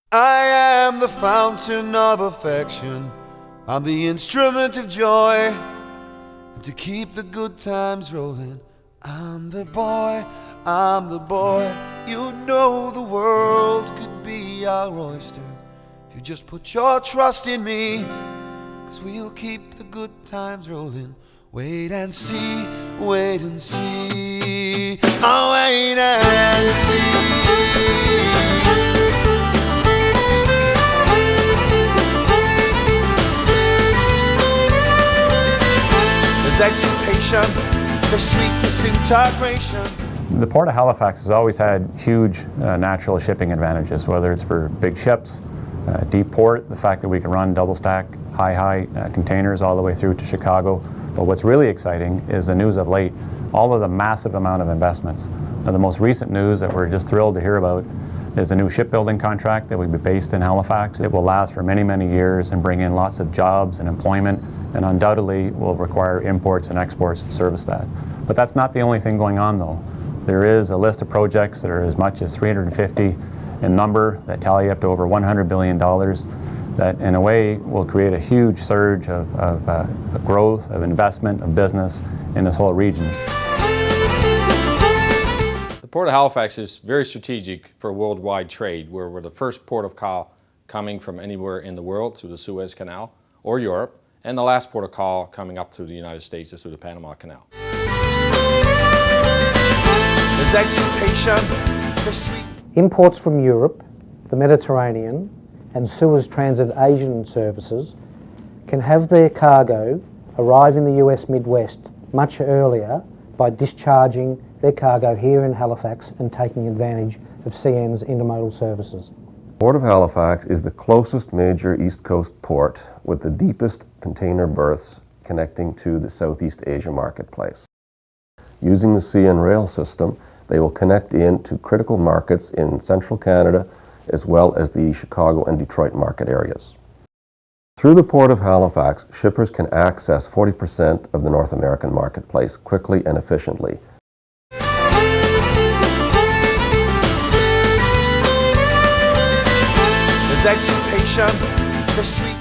I am the fountain of affection, I'm the instrument of joy, and to keep the good times rolling, I'm the boy, you know the world could be our oyster, if you just put your trust in me, 'cause we'll keep the good times rolling. Wait and see, oh wait and see. There's exultation, there's sweet disintegration. The Port of Halifax has always had huge natural shipping advantages, whether it's for big ships, deep port, the fact that we can run double stack, high containers all the way through to Chicago. But what's really exciting is the news of late, all of the massive amount of investments. Now, the most recent news that we're just thrilled to hear about is the new shipbuilding contract that will be based in Halifax. It will last for many, many years and bring in lots of jobs and employment, and undoubtedly will require imports and exports to service that. But that's not the only thing going on though. There is a list of projects that are as much as 350 in number that tally up to over $100 billion that in a way will create a huge surge of growth, of investment, of business in this whole region. The Port of Halifax is very strategic for worldwide trade, where we're the first port of call coming from anywhere in the world through the Suez Canal or Europe, and the last port of call coming up through the United States is through the Panama Canal. There's exultation, there's sweet. Imports from Europe, the Mediterranean and Suez Transit Asian services can have their cargo arrive in the US Midwest much earlier by discharging their cargo here in Halifax and taking advantage of CN's intermodal services. Port of Halifax is the closest major East Coast port with the deepest container berths connecting to the Southeast Asia marketplace. Using the CN rail system, they will connect in to critical markets in central Canada as well as the Chicago and Detroit market areas. Through the Port of Halifax, shippers can access 40% of the North American marketplace quickly and efficiently. There's exultation, there's sweet.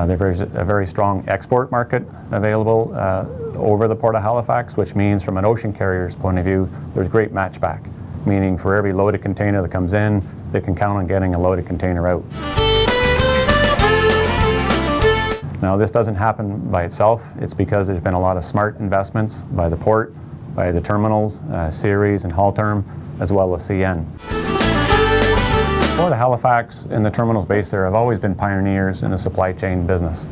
There's a very strong export market available over the Port of Halifax, which means from an ocean carrier's point of view, there's great matchback, meaning for every loaded container that comes in, they can count on getting a loaded container out. Now, this doesn't happen by itself. It's because there's been a lot of smart investments by the port, by the terminals, Ceres and Halterm, as well as CN. Port of Halifax and the terminals based there have always been pioneers in the supply chain business.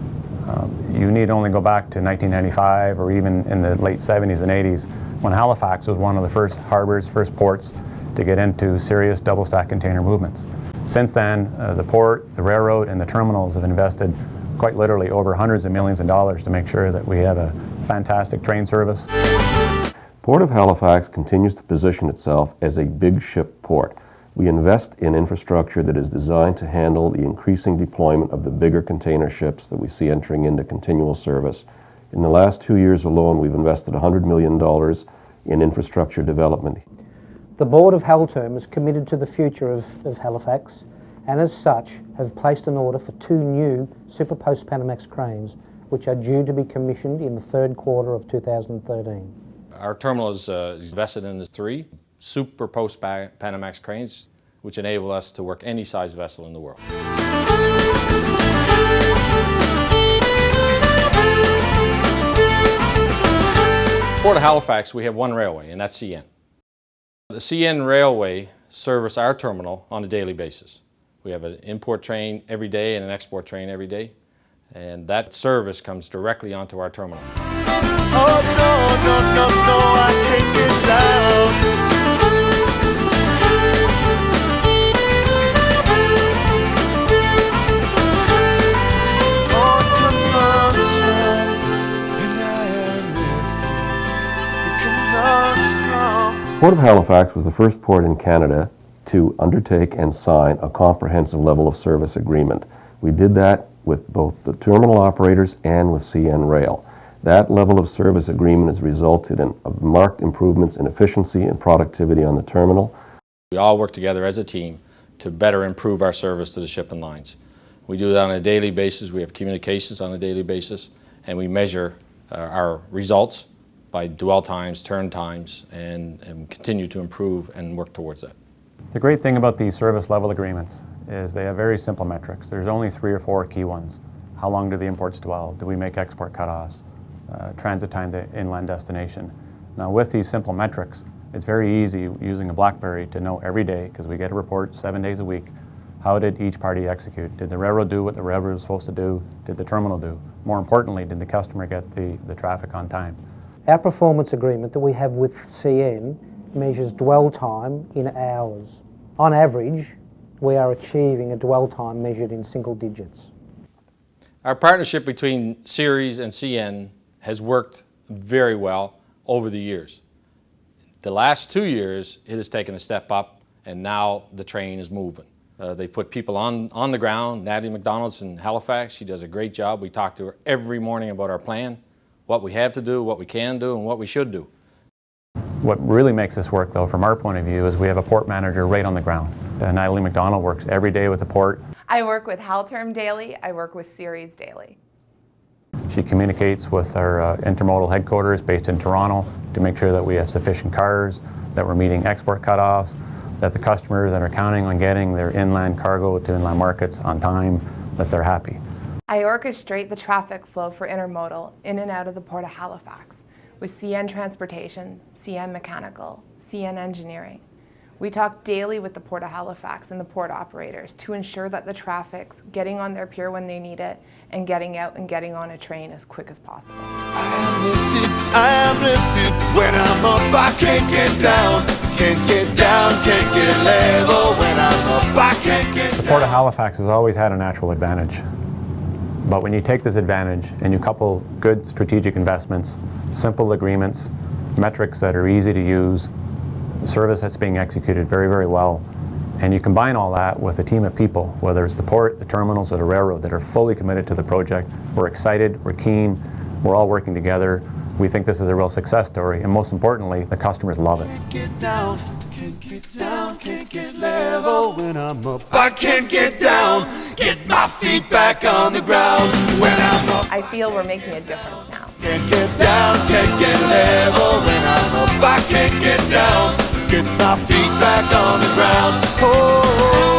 You need only go back to 1995 or even in the late 70s and 80s when Halifax was one of the first harbors, first ports to get into serious double stack container movements. Since then, the port, the railroad and the terminals have invested quite literally over hundreds of millions of dollars to make sure that we have a fantastic train service. Port of Halifax continues to position itself as a big ship port. We invest in infrastructure that is designed to handle the increasing deployment of the bigger container ships that we see entering into continual service. In the last 2 years alone, we've invested $100 million in infrastructure development. The Board of Halterm is committed to the future of Halifax and as such have placed an order for 2 new Super Post Panamax cranes which are due to be commissioned in the third quarter of 2013. Our terminal is invested in 3 Super Post Panamax cranes, which enable us to work any size vessel in the world. Port of Halifax, we have one railway, and that's CN. The CN railway service our terminal on a daily basis. We have an import train every day and an export train every day, and that service comes directly onto our terminal. Oh no, I can't get down. Port of Halifax was the first port in Canada to undertake and sign a comprehensive level of service agreement. We did that with both the terminal operators and with CN Rail. That level of service agreement has resulted in marked improvements in efficiency and productivity on the terminal. We all work together as a team to better improve our service to the shipping lines. We do that on a daily basis. We have communications on a daily basis, and we measure our results by dwell times, turn times, and continue to improve and work towards that. The great thing about these service level agreements is they have very simple metrics. There's only 3 or 4 key ones. How long do the imports dwell? Do we make export cutoffs? Transit time to inland destination. Now with these simple metrics, it's very easy using a BlackBerry to know every day, because we get a report 7 days a week, how did each party execute? Did the railroad do what the railroad was supposed to do? Did the terminal do? More importantly, did the customer get the traffic on time? Our performance agreement that we have with CN measures dwell time in hours. On average, we are achieving a dwell time measured in single digits. Our partnership between Ceres and CN has worked very well over the years. The last 2 years, it has taken a step up, and now the train is moving. They put people on the ground. Natalie McDonald's in Halifax, she does a great job. We talk to her every morning about our plan, what we have to do, what we can do, and what we should do. What really makes this work, though, from our point of view, is we have a port manager right on the ground. Natalie McDonald works every day with the port. I work with Halterm daily. I work with Ceres daily. She communicates with our intermodal headquarters based in Toronto to make sure that we have sufficient cars, that we're meeting export cutoffs, that the customers that are counting on getting their inland cargo to inland markets on time, that they're happy. I orchestrate the traffic flow for intermodal in and out of the Port of Halifax with CN Transportation, CN Mechanical, CN Engineering. We talk daily with the Port of Halifax and the port operators to ensure that the traffic's getting on their pier when they need it and getting out and getting on a train as quick as possible. I am lifted, when I'm up I can't get down, can't get down, can't get level, when I'm up I can't get down. The Port of Halifax has always had a natural advantage. But when you take this advantage and you couple good strategic investments, simple agreements, metrics that are easy to use, service that's being executed very, very well, and you combine all that with a team of people, whether it's the port, the terminals, or the railroad, that are fully committed to the project. We're excited, we're keen, we're all working together. We think this is a real success story, and most importantly, the customers love it. Can't get down, can't get down, can't get level, when I'm up I can't get down, get my feet back on the ground, when I'm up I feel we're making a difference now. can't get down, can't get level, when I'm up I can't get down, get my feet back on the ground. Oh.